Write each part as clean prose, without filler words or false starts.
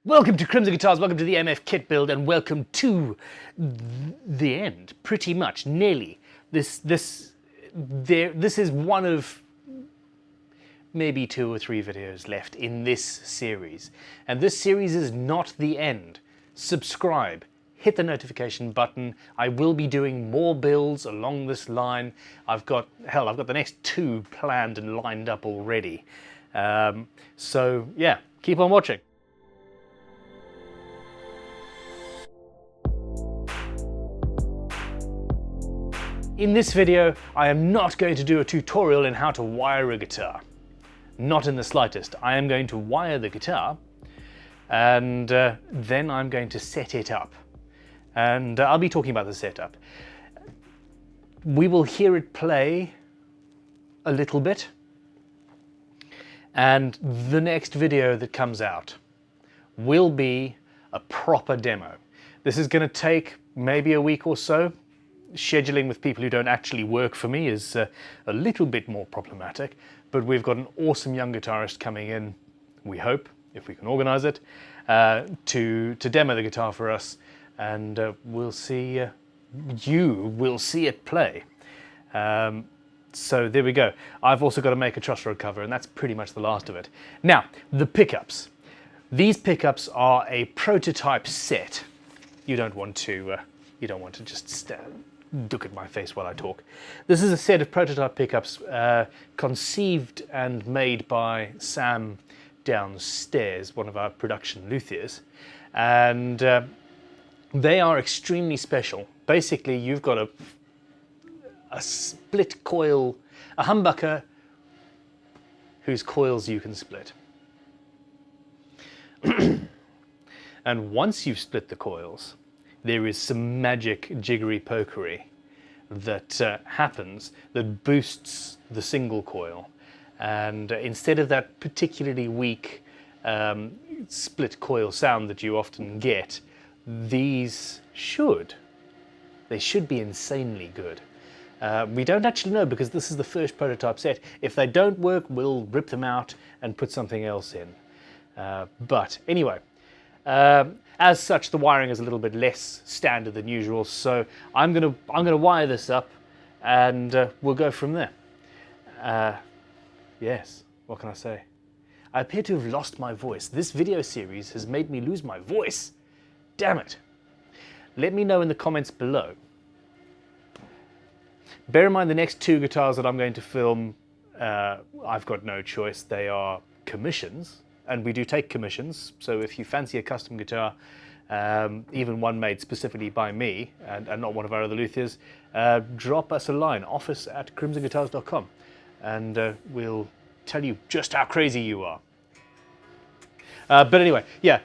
Welcome to Crimson Guitars, welcome to the MF kit build, and welcome to the end, pretty much, nearly. This is one of maybe 2 or 3 videos left in this series. And this series is not the end. Subscribe, hit the notification button. I will be doing more builds along this line. I've got the next 2 planned and lined up already. So yeah, keep on watching. In this video, I am not going to do a tutorial in how to wire a guitar. Not in the slightest. I am going to wire the guitar and then I'm going to set it up. And I'll be talking about the setup. We will hear it play a little bit. And the next video that comes out will be a proper demo. This is going to take maybe a week or so. Scheduling with people who don't actually work for me is a little bit more problematic, but we've got an awesome young guitarist coming in, we hope, if we can organize it, to demo the guitar for us, and we'll see, you will see it play. So there we go. I've also got to make a truss rod cover, and that's pretty much the last of it. Now, the pickups. These pickups are a prototype set. You don't want to just look at my face while I talk. This is a set of prototype pickups conceived and made by Sam downstairs, one of our production luthiers, and they are extremely special. Basically, you've got a split coil, a humbucker whose coils you can split. And once you've split the coils, there is some magic jiggery pokery that happens that boosts the single coil. And instead of that particularly weak split coil sound that you often get, these should be insanely good. We don't actually know because this is the first prototype set. If they don't work, we'll rip them out and put something else in. But anyway, as such, the wiring is a little bit less standard than usual, so I'm gonna wire this up, and we'll go from there. Yes, what can I say? I appear to have lost my voice. This video series has made me lose my voice. Damn it! Let me know in the comments below. Bear in mind the next 2 guitars that I'm going to film, I've got no choice. They are commissions. And we do take commissions, so if you fancy a custom guitar, even one made specifically by me and not one of our other luthiers, drop us a line, office@crimsonguitars.com, and we'll tell you just how crazy you are. But anyway, yeah,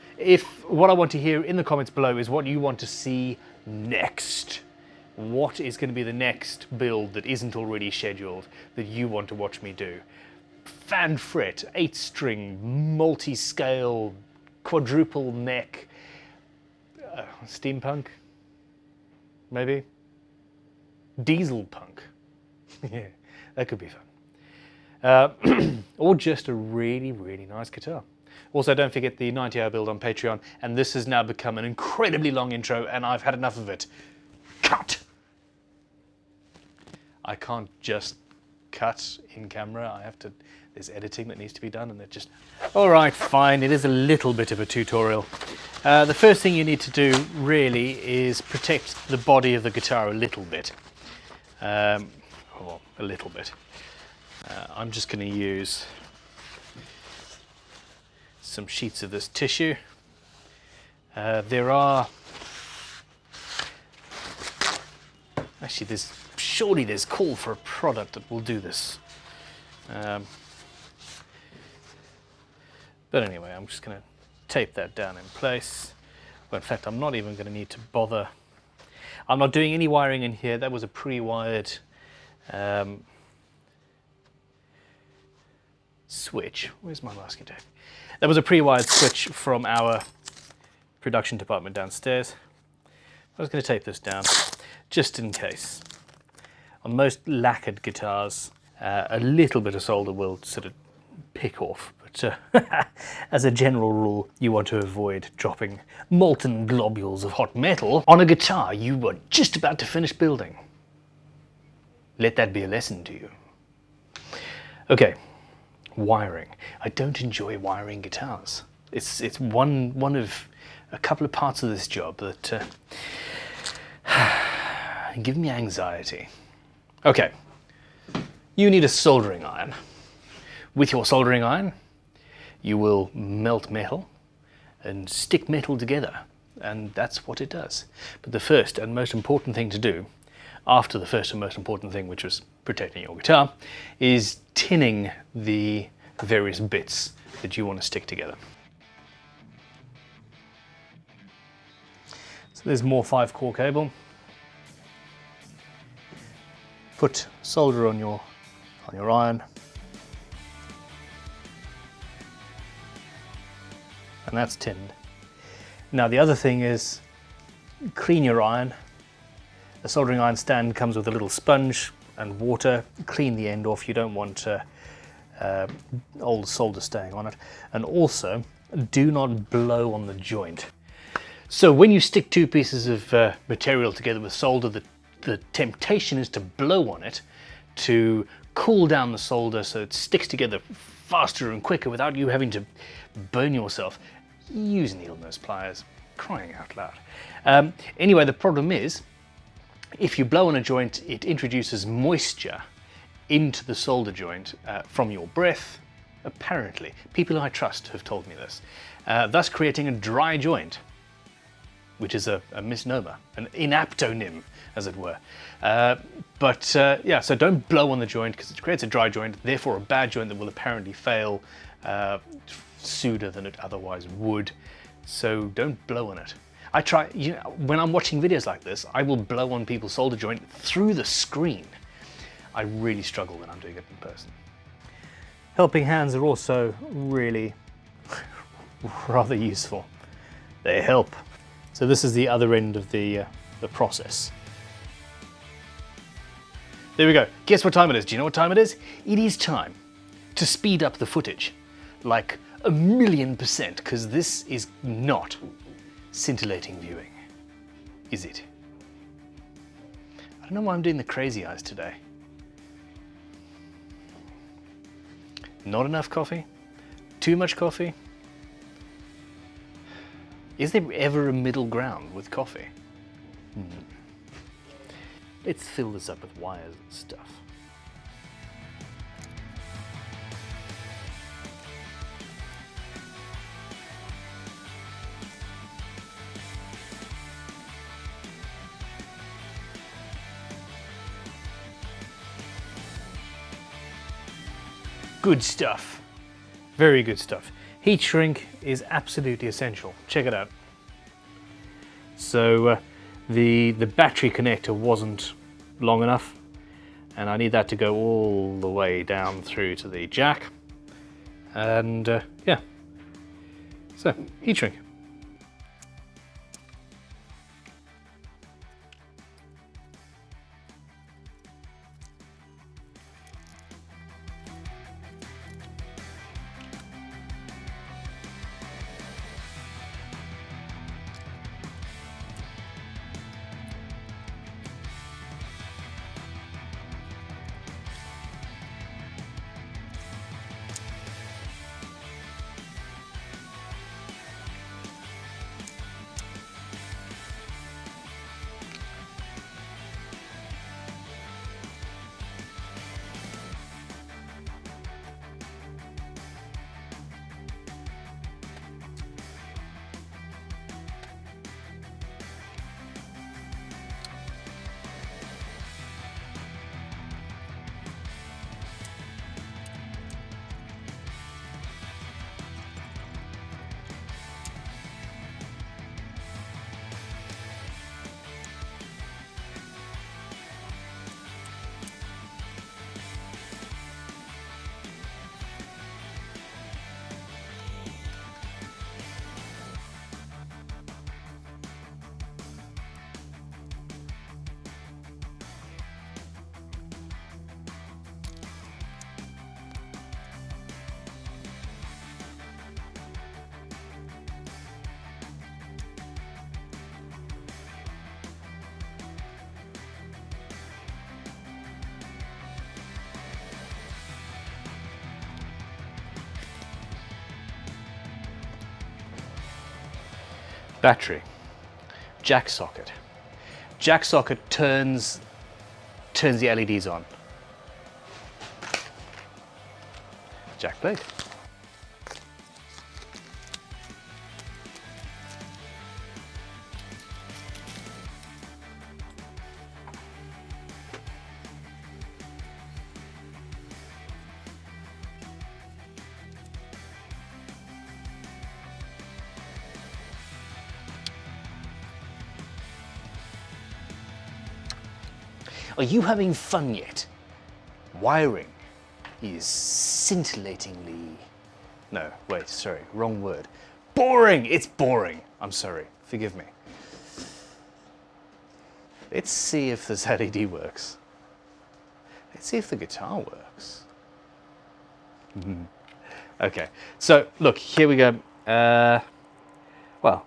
what I want to hear in the comments below is what you want to see next. What is going to be the next build that isn't already scheduled that you want to watch me do? Fan fret, 8-string, multi-scale, quadruple neck, steampunk, maybe? Diesel punk. Yeah, that could be fun. Or just a really, really nice guitar. Also, don't forget the 90-hour build on Patreon, and this has now become an incredibly long intro, and I've had enough of it. Cut! I can't just cut in camera. There's editing that needs to be done, and it just... Alright, fine, it is a little bit of a tutorial. The first thing you need to do, really, is protect the body of the guitar a little bit. A little bit. I'm just going to use some sheets of this tissue. Actually, surely there's call for a product that will do this. But anyway, I'm just going to tape that down in place. Well, in fact, I'm not even going to need to bother. I'm not doing any wiring in here. That was a pre-wired switch. Where's my masking tape? That was a pre-wired switch from our production department downstairs. I was going to tape this down just in case. On most lacquered guitars, a little bit of solder will sort of pick off, but As a general rule, you want to avoid dropping molten globules of hot metal on a guitar you were just about to finish building. Let that be a lesson to you. Okay, wiring. I don't enjoy wiring guitars. It's one of a couple of parts of this job that give me anxiety. Okay, you need a soldering iron. With your soldering iron, you will melt metal and stick metal together, and that's what it does. But the first and most important thing to do, after the first and most important thing, which was protecting your guitar, is tinning the various bits that you want to stick together. So there's more 5-core cable. Put solder on your iron, and that's tinned. Now the other thing is clean your iron. A soldering iron stand comes with a little sponge and water. Clean the end off. You don't want old solder staying on it. And also, do not blow on the joint. So when you stick two pieces of material together with solder, the temptation is to blow on it to cool down the solder so it sticks together faster and quicker without you having to burn yourself. Use needle nose pliers, crying out loud. Anyway, the problem is, if you blow on a joint, it introduces moisture into the solder joint from your breath, apparently. People I trust have told me this, thus creating a dry joint, which is a misnomer, an inaptonym, as it were. Yeah, so don't blow on the joint because it creates a dry joint, therefore a bad joint that will apparently fail sooner than it otherwise would. So don't blow on it. I try, when I'm watching videos like this, I will blow on people's solder joint through the screen. I really struggle when I'm doing it in person. Helping hands are also really rather useful. They help. So this is the other end of the process. There we go. Guess what time it is? Do you know what time it is? It is time to speed up the footage, like 1,000,000%, because this is not scintillating viewing, is it? I don't know why I'm doing the crazy eyes today. Not enough coffee? Too much coffee? Is there ever a middle ground with coffee? Let's fill this up with wires and stuff. Good stuff. Very good stuff. Heat shrink is absolutely essential. Check it out. So the battery connector wasn't long enough, and I need that to go all the way down through to the jack. And yeah, so heat shrink. Battery. Jack socket. Jack socket turns the LEDs on. Jack plate. Are you having fun yet? Wiring is scintillatingly... No, wait, sorry, wrong word. Boring! It's boring. I'm sorry, forgive me. Let's see if this LED works. Let's see if the guitar works. Okay, so look, here we go. Well,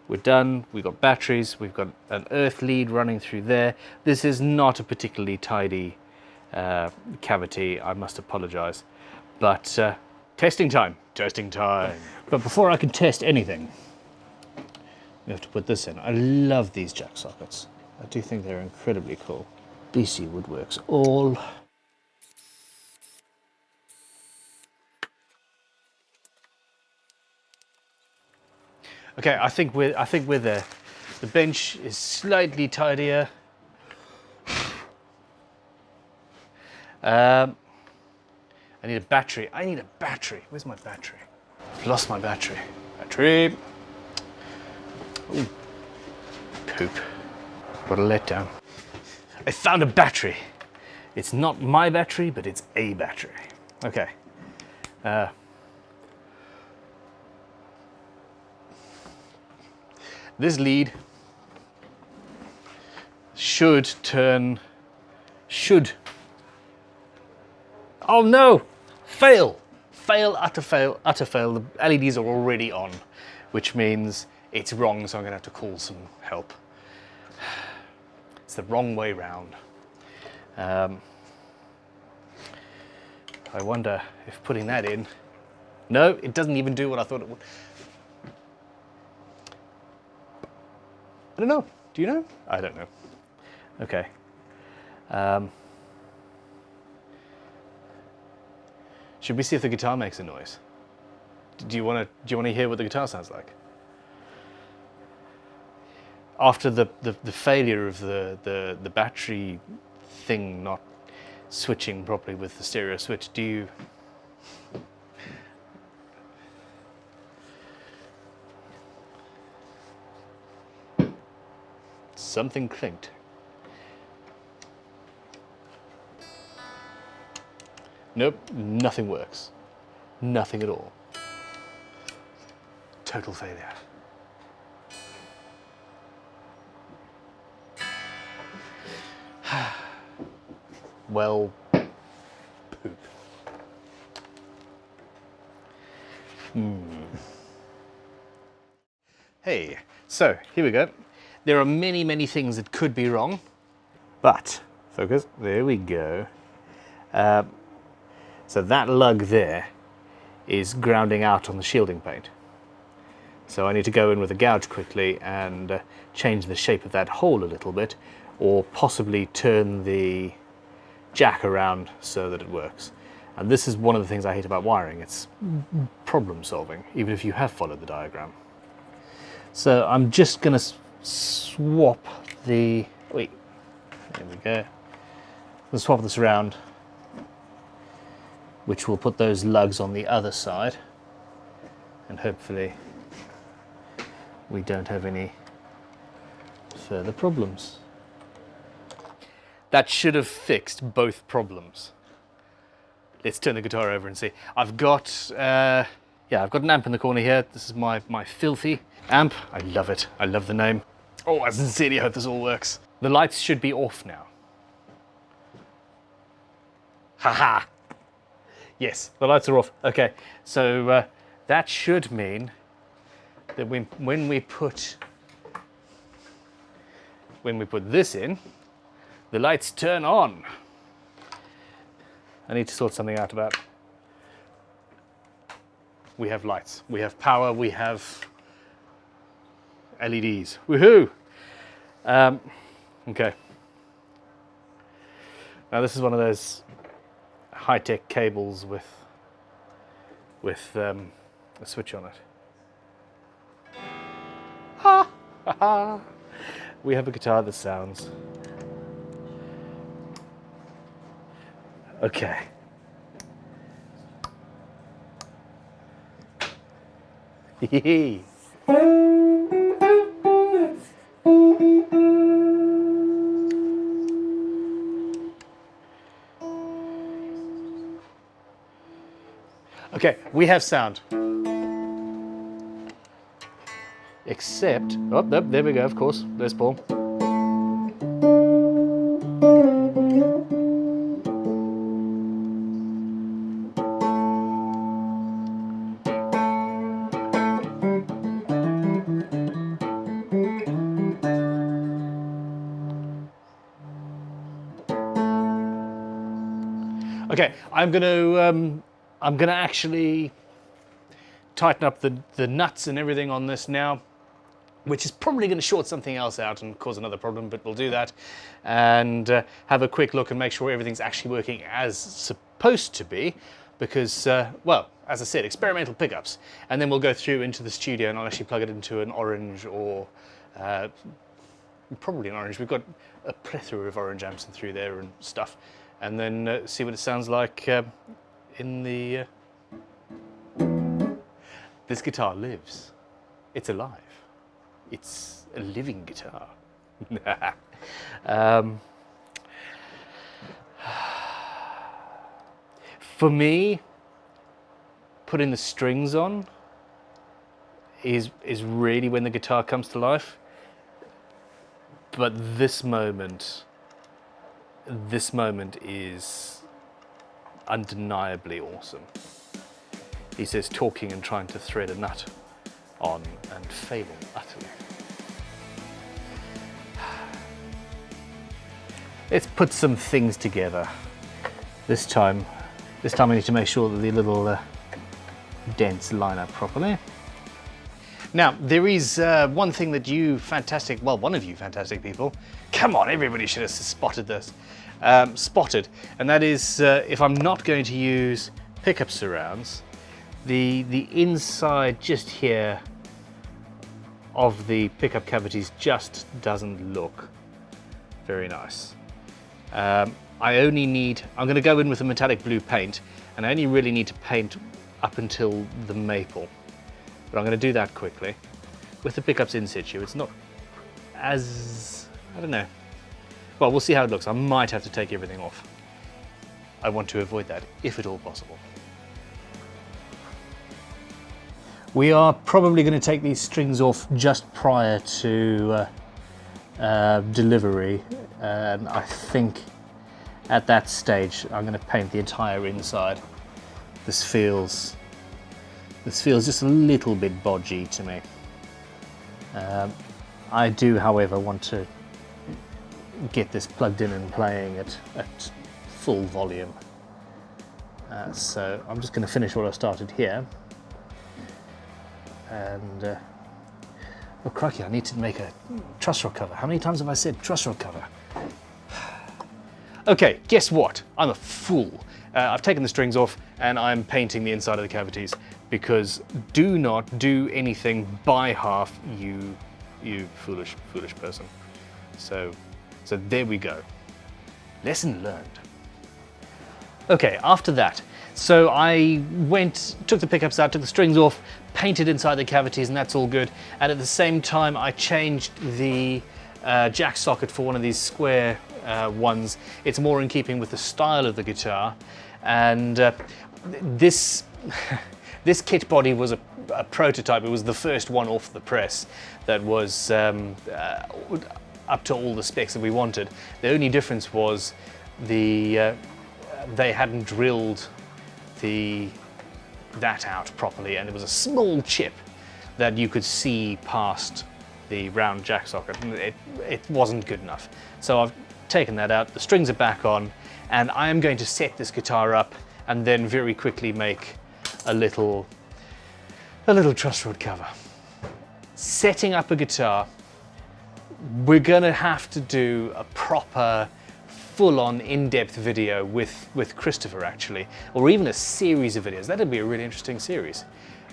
we're done, we've got batteries, we've got an earth lead running through there. This is not a particularly tidy cavity, I must apologize. But testing time. But before I can test anything, we have to put this in. I love these jack sockets. I do think they're incredibly cool. BC Woodworks, all. Okay, I think we're there. The bench is slightly tidier. I need a battery. Where's my battery? I've lost my battery. Battery. Ooh. Poop. What a letdown. I found a battery. It's not my battery, but it's a battery. Okay. This lead should. Oh no! Fail! Fail, utter fail, utter fail. The LEDs are already on, which means it's wrong, so I'm gonna have to call some help. It's the wrong way round. I wonder if putting that in... No, it doesn't even do what I thought it would. I don't know. Do you know? I don't know. Okay. Should we see if the guitar makes a noise? Do you want to hear what the guitar sounds like? After the failure of the battery thing not switching properly with the stereo switch, do you... Something clinked. Nope, nothing works. Nothing at all. Total failure. Well, poop. Hey, so here we go. There are many, many things that could be wrong, but, focus, there we go. So that lug there is grounding out on the shielding paint. So I need to go in with a gouge quickly and change the shape of that hole a little bit, or possibly turn the jack around so that it works. And this is one of the things I hate about wiring. It's problem solving, even if you have followed the diagram. So I'm just gonna swap the, wait, there we go. Let's swap this around, which will put those lugs on the other side, and hopefully we don't have any further problems. That should have fixed both problems. Let's turn the guitar over and see. I've got an amp in the corner here. This is my filthy amp. I love it. I love the name. Oh, I sincerely hope this all works. The lights should be off now. Haha. Yes, the lights are off. Okay, so that should mean that when we put this in, the lights turn on. I need to sort something out about. We have lights, we have power, we have LEDs. Woohoo! Okay. Now this is one of those high-tech cables with a switch on it. Ha! Ha ha! We have a guitar that sounds. Okay. Hee. Okay, we have sound. Except, oh, there we go, of course, there's Paul. Okay, I'm gonna actually tighten up the nuts and everything on this now, which is probably going to short something else out and cause another problem, but we'll do that and have a quick look and make sure everything's actually working as supposed to be, because, well, as I said, experimental pickups, and then we'll go through into the studio and I'll actually plug it into an orange or probably an orange. We've got a plethora of orange amps through there and stuff, and then see what it sounds like in the... This guitar lives. It's alive. It's a living guitar. For me, putting the strings on is really when the guitar comes to life. But this moment is undeniably awesome. He says, talking and trying to thread a nut on and failing utterly. Let's put some things together. This time I need to make sure that the little dents line up properly. Now, there is one thing that one of you fantastic people, come on, everybody should have spotted this, and that is if I'm not going to use pickup surrounds, the inside just here of the pickup cavities just doesn't look very nice. I'm going to go in with a metallic blue paint, and I only really need to paint up until the maple. But I'm going to do that quickly. With the pickups in situ, it's not as, I don't know. Well, we'll see how it looks. I might have to take everything off. I want to avoid that, if at all possible. We are probably going to take these strings off just prior to delivery, and I think at that stage I'm going to paint the entire inside. This feels just a little bit bodgy to me. I do, however, want to get this plugged in and playing at full volume. So I'm just going to finish what I started here. And, oh crikey, I need to make a truss rod cover. How many times have I said truss rod cover? Okay, guess what? I'm a fool. I've taken the strings off and I'm painting the inside of the cavities, because do not do anything by half, you foolish person. So there we go. Lesson learned. Okay, after that, so I took the pickups out, took the strings off, painted inside the cavities, and that's all good. And at the same time, I changed the jack socket for one of these square ones. It's more in keeping with the style of the guitar. And this kit body was a prototype. It was the first one off the press that was up to all the specs that we wanted. The only difference was they hadn't drilled that out properly, and it was a small chip that you could see past the round jack socket, and it wasn't good enough. So I've taken that out, the strings are back on, and I am going to set this guitar up and then very quickly make a little truss rod cover. setting up a guitar, we're gonna have to do a proper full-on in-depth video with Christopher actually, or even a series of videos. That'd be a really interesting series.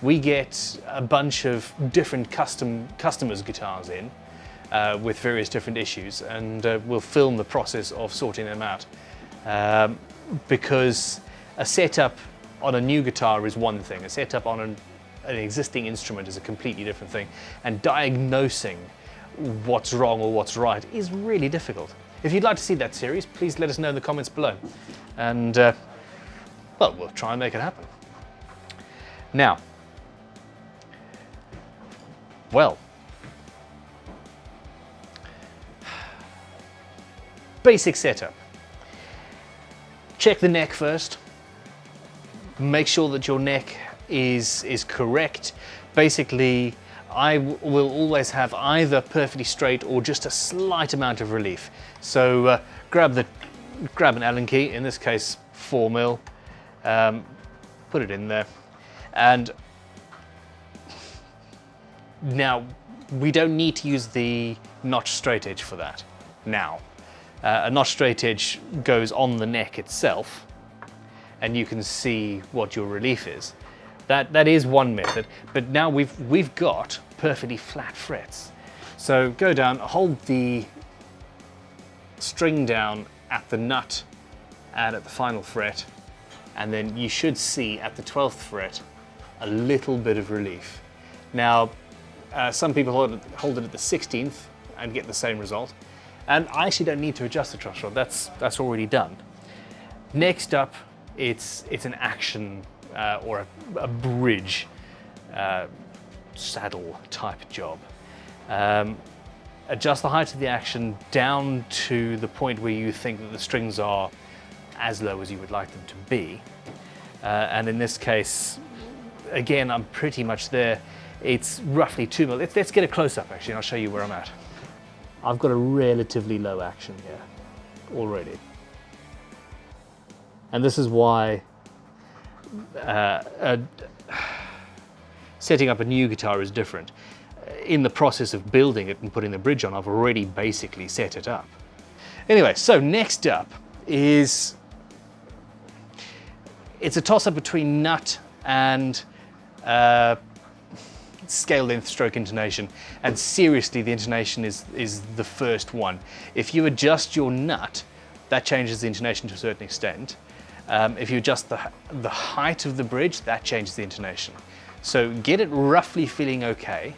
We get a bunch of different customers' guitars in with various different issues, and we'll film the process of sorting them out. Because a setup on a new guitar is one thing, a setup on an existing instrument is a completely different thing, and diagnosing what's wrong or what's right is really difficult. If you'd like to see that series, please let us know in the comments below, and well, we'll try and make it happen. Now, well, basic setup. Check the neck first. Make sure that your neck is correct. Basically, I will always have either perfectly straight or just a slight amount of relief. So grab an Allen key, in this case 4mm, put it in there, and now we don't need to use the notch straight edge for that now. A notch straight edge goes on the neck itself, and you can see what your relief is. That is one method, but now we've got perfectly flat frets. So go down, hold the string down at the nut and at the final fret, and then you should see at the 12th fret a little bit of relief. Now, some people hold it at the 16th and get the same result. And I actually don't need to adjust the truss rod, that's already done. Next up, it's an action or a bridge saddle type job. Adjust the height of the action down to the point where you think that the strings are as low as you would like them to be. And in this case, again, I'm pretty much there. It's roughly 2mm. Let's get a close-up actually, and I'll show you where I'm at. I've got a relatively low action here already. And this is why setting up a new guitar is different. In the process of building it and putting the bridge on, I've already basically set it up. Anyway, so next up is, it's a toss-up between nut and scale length stroke intonation, and seriously the intonation is the first one. If you adjust your nut, that changes the intonation to a certain extent. If you adjust the height of the bridge, that changes the intonation. So get it roughly feeling okay,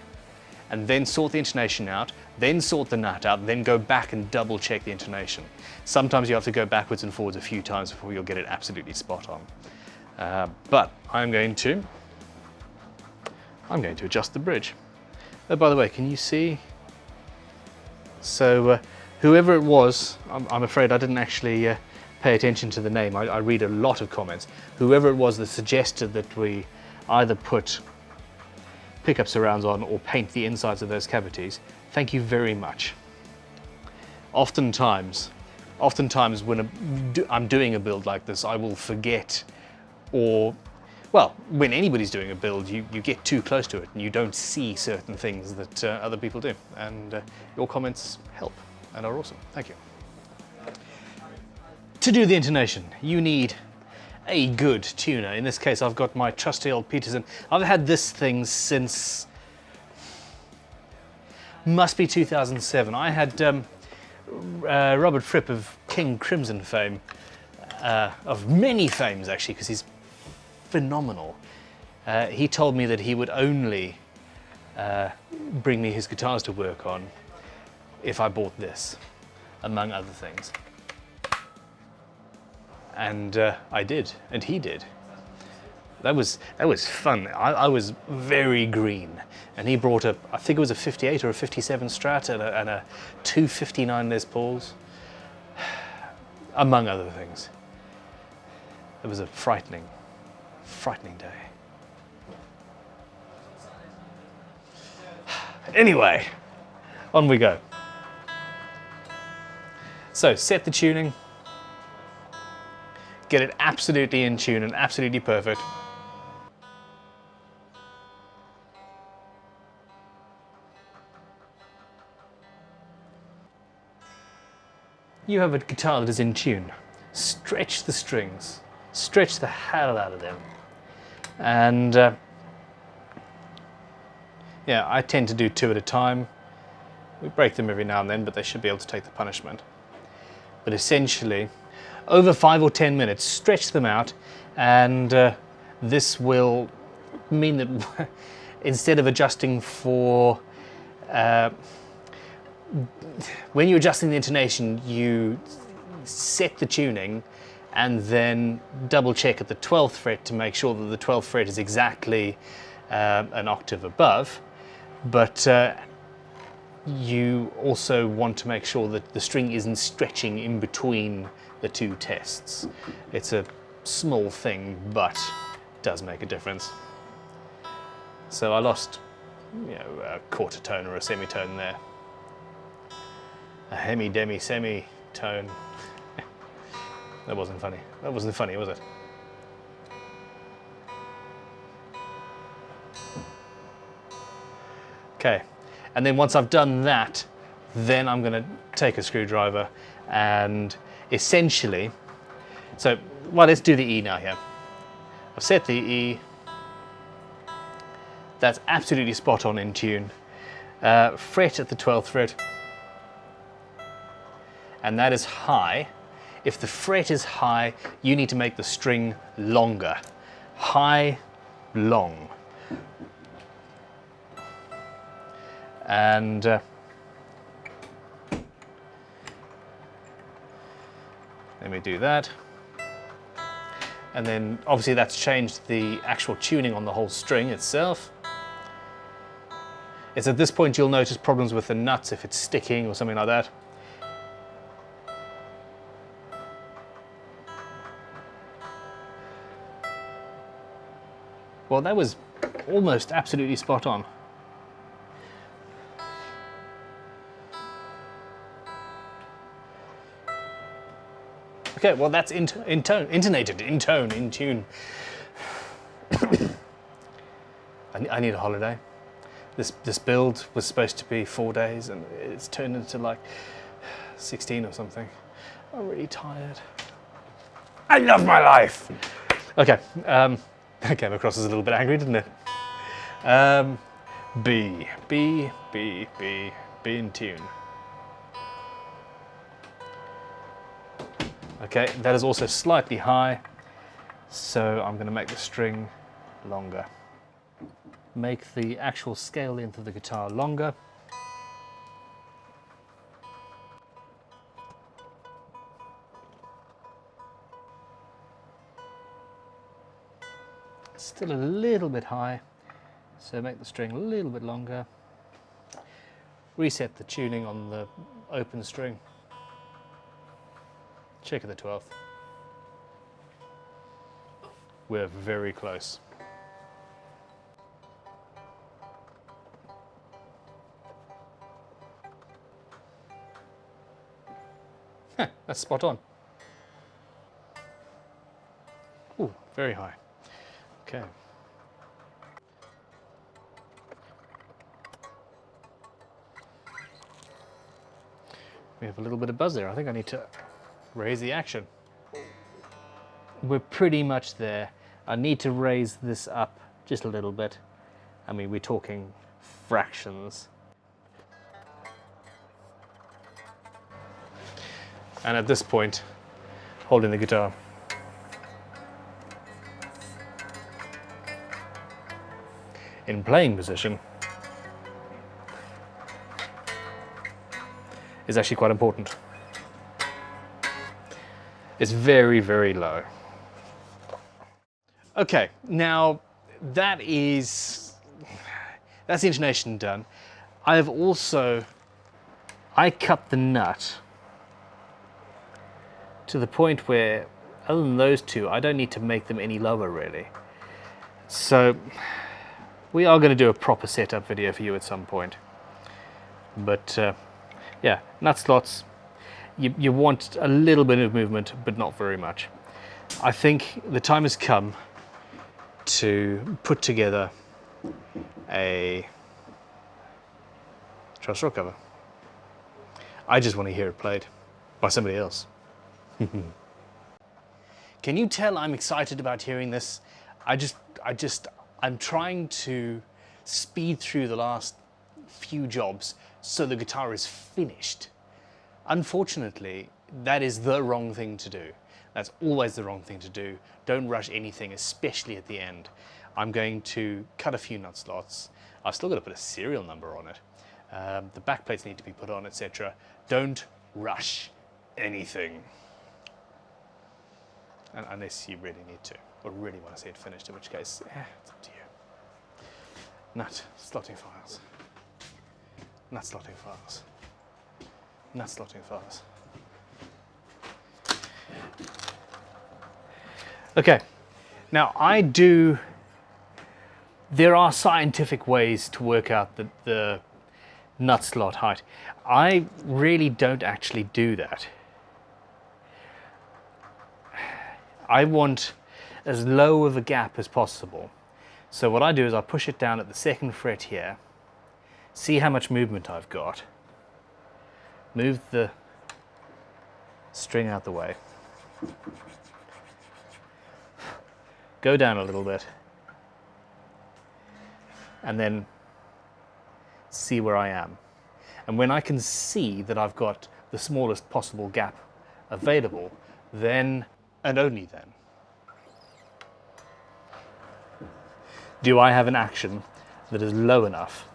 and then sort the intonation out, then sort the nut out, then go back and double check the intonation. Sometimes you have to go backwards and forwards a few times before you'll get it absolutely spot on. But I'm going to adjust the bridge. Oh, by the way, can you see? So whoever it was, I'm afraid I didn't actually pay attention to the name. I read a lot of comments. Whoever it was that suggested that we either put pickup surrounds on or paint the insides of those cavities, thank you very much. Oftentimes when I'm doing a build like this, I will forget, or well, when anybody's doing a build, you get too close to it and you don't see certain things that other people do. And your comments help and are awesome. Thank you. To do the intonation, you need a good tuner. In this case, I've got my trusty old Peterson. I've had this thing since, must be 2007. I had Robert Fripp of King Crimson fame, of many fames actually, because he's phenomenal. He told me that he would only bring me his guitars to work on if I bought this, among other things. And I did, and he did. That was fun. I was very green, and he brought a, I think it was a 58 or a 57 Strat and a 259 Les Pauls, among other things. It was a frightening day. Anyway, on we go. So set the tuning, get it absolutely in tune and absolutely perfect. you have a guitar that is in tune. Stretch the strings, stretch the hell out of them. And yeah, I tend to do 2 at a time. We break them every now and then, but they should be able to take the punishment. But essentially, over 5 or 10 minutes, stretch them out, and this will mean that instead of adjusting for when you're adjusting the intonation, you set the tuning and then double check at the 12th fret to make sure that the 12th fret is exactly an octave above. But you also want to make sure that the string isn't stretching in between the 2 tests. It's a small thing, but it does make a difference. So I lost, you know, a quarter tone or a semitone there. A hemi, demi, semitone. That wasn't funny. That wasn't funny, was it? Okay, and then once I've done that, then I'm going to take a screwdriver and essentially, so, well, let's do the E now here. I've set the E. That's absolutely spot on in tune. Fret at the 12th fret. And that is high. If the fret is high, you need to make the string longer. High, long. And let me do that. And then obviously that's changed the actual tuning on the whole string itself. It's at this point you'll notice problems with the nuts if it's sticking or something like that. Well, that was almost absolutely spot on. Okay, well that's in tune. I need a holiday. This build was supposed to be 4 days and it's turned into like 16 or something. I'm really tired. I love my life! Okay, that came across as a little bit angry, didn't it? B in tune. Okay, that is also slightly high, so I'm going to make the string longer. Make the actual scale length of the guitar longer. Still a little bit high, so make the string a little bit longer. Reset the tuning on the open string. Check at the 12th. We're very close. That's spot on. Ooh, very high. Okay. We have a little bit of buzz there. I think I need to raise the action. We're pretty much there. I need to raise this up just a little bit. I mean, we're talking fractions. And at this point, holding the guitar. In playing position is actually quite important. It's very, very low. Okay, now that's the intonation done. I cut the nut to the point where, other than those two, I don't need to make them any lower really. So we are going to do a proper setup video for you at some point. But yeah, nut slots, you want a little bit of movement, but not very much. I think the time has come to put together a truss rock cover. I just want to hear it played. by somebody else. Can you tell I'm excited about hearing this? I'm trying to speed through the last few jobs so the guitar is finished. Unfortunately, that is the wrong thing to do. That's always the wrong thing to do. Don't rush anything, especially at the end. I'm going to cut a few nut slots. I've still got to put a serial number on it. The back plates need to be put on, etc. Don't rush anything. Unless you really need to, or really want to see it finished, in which case, it's up to you. Nut slotting files. Nut slotting files. Nut slotting files. Okay, now there are scientific ways to work out the nut slot height. I really don't actually do that. I want as low of a gap as possible. So what I do is I push it down at the second fret here, see how much movement I've got, move the string out the way, go down a little bit, and then see where I am. And when I can see that I've got the smallest possible gap available, then, and only then, do I have an action that is low enough.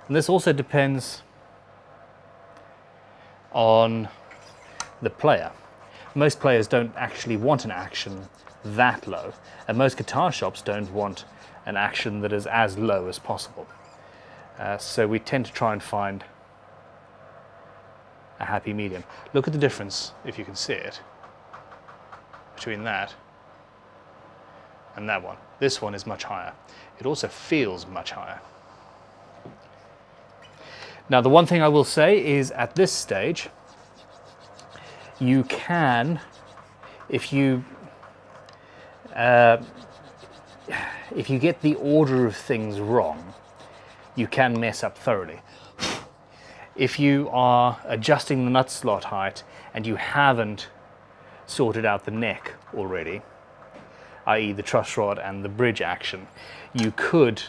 And this also depends on the player. Most players don't actually want an action that low, and most guitar shops don't want an action that is as low as possible. So we tend to try and find a happy medium. Look at the difference, if you can see it, between that and that one. This one is much higher. It also feels much higher. Now, the one thing I will say is at this stage, you can, if you get the order of things wrong, you can mess up thoroughly. If you are adjusting the nut slot height and you haven't sorted out the neck already, i.e. the truss rod and the bridge action, you could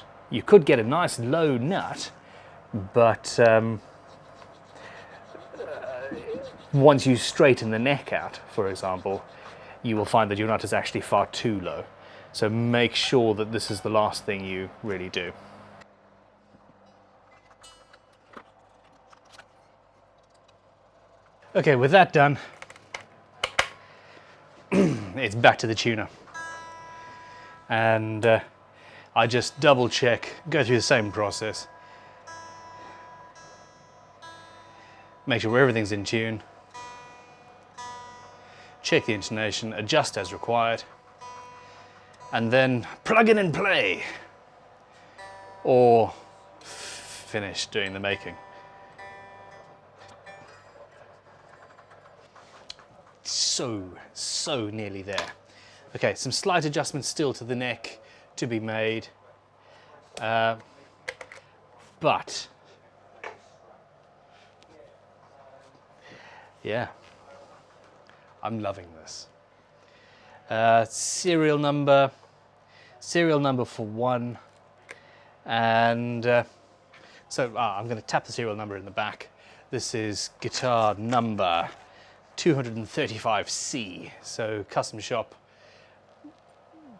get a nice low nut, but once you straighten the neck out, for example, you will find that your nut is actually far too low. So make sure that this is the last thing you really do. Okay, with that done, it's back to the tuner. And I just double check, go through the same process. Make sure everything's in tune. Check the intonation, adjust as required. And then plug in and play. Or finish doing the making. So nearly there. Okay, some slight adjustments still to the neck to be made. But yeah, I'm loving this. Serial number for 1, and so I'm going to tap the serial number in the back. This is guitar number 235C. So custom shop.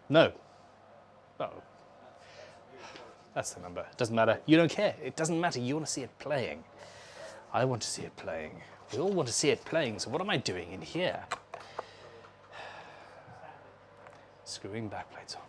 No. Oh, that's the number. It doesn't matter. You don't care. It doesn't matter. You want to see it playing. I want to see it playing. We all want to see it playing. So what am I doing in here? Screwing backplates on.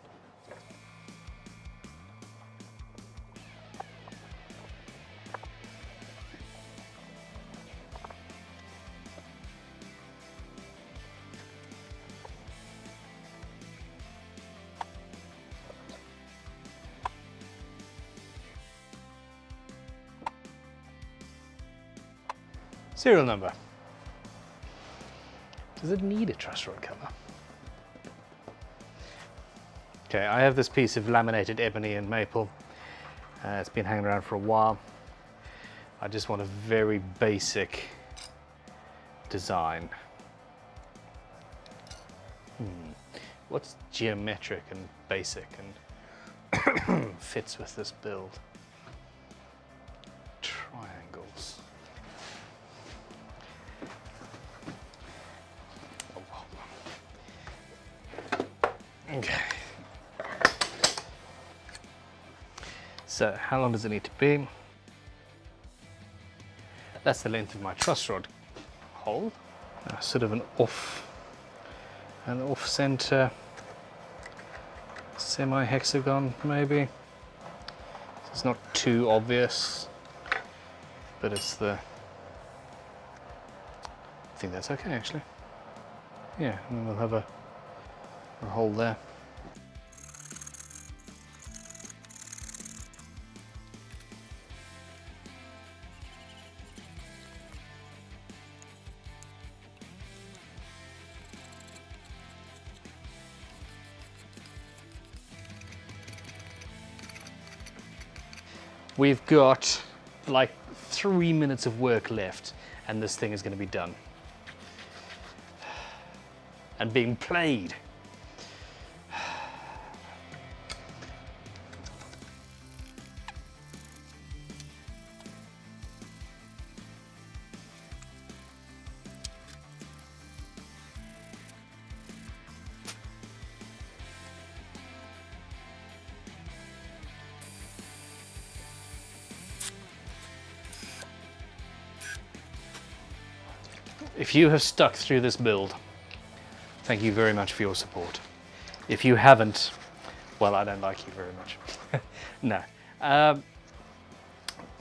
Serial number. Does it need a truss rod cover? Okay, I have this piece of laminated ebony and maple. It's been hanging around for a while. I just want a very basic design. What's geometric and basic and fits with this build? Triangles. Okay. So how long does it need to be? That's the length of my truss rod hole. Sort of an off-center semi-hexagon maybe. It's not too obvious, but it's the. I think that's okay actually. Yeah, and then we'll have a hole there. We've got like 3 minutes of work left and this thing is going to be done. And being played. If you have stuck through this build, thank you very much for your support. If you haven't, well, I don't like you very much. No.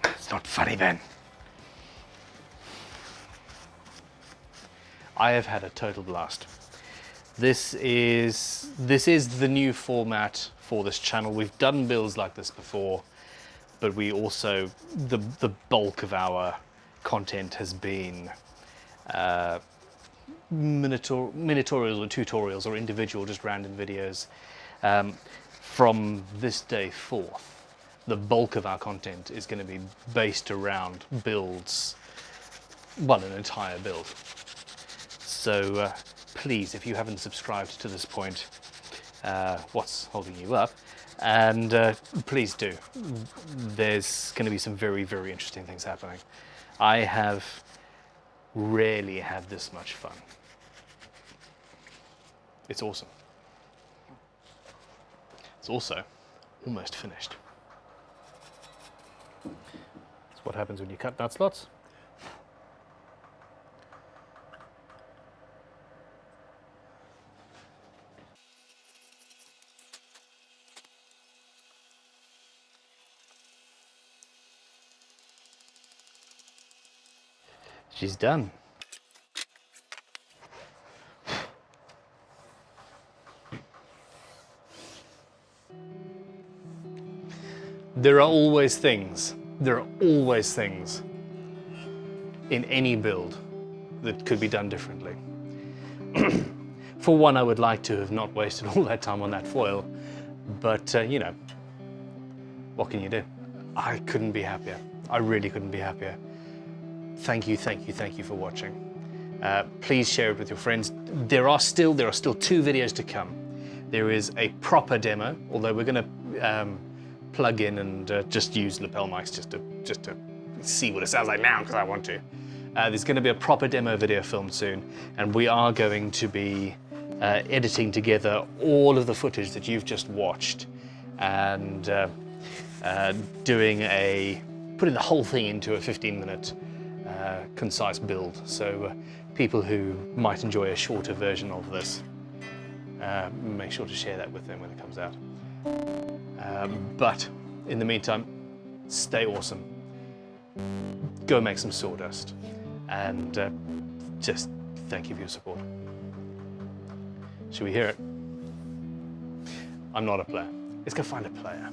It's not funny then. I have had a total blast. This is the new format for this channel. We've done builds like this before, but we also, the bulk of our content has been miniaturials or tutorials or individual, just random videos. From this day forth, the bulk of our content is going to be based around builds, well, an entire build. So please, if you haven't subscribed to this point, what's holding you up? And please do. There's going to be some very, very interesting things happening. I have rarely had this much fun. It's awesome. It's also almost finished. That's what happens when you cut nut slots. She's done. There are always things in any build that could be done differently. For one, I would like to have not wasted all that time on that foil, but you know, what can you do? I couldn't be happier. I really couldn't be happier. Thank you for watching. Please share it with your friends. There are still 2 videos to come. There is a proper demo, although we're going to plug in and just use lapel mics just to see what it sounds like now because I want to. There's going to be a proper demo video filmed soon, and we are going to be editing together all of the footage that you've just watched and putting the whole thing into a 15-minute concise build. So people who might enjoy a shorter version of this, make sure to share that with them when it comes out. But in the meantime, stay awesome. Go make some sawdust. And just thank you for your support. Should we hear it? I'm not a player. Let's go find a player.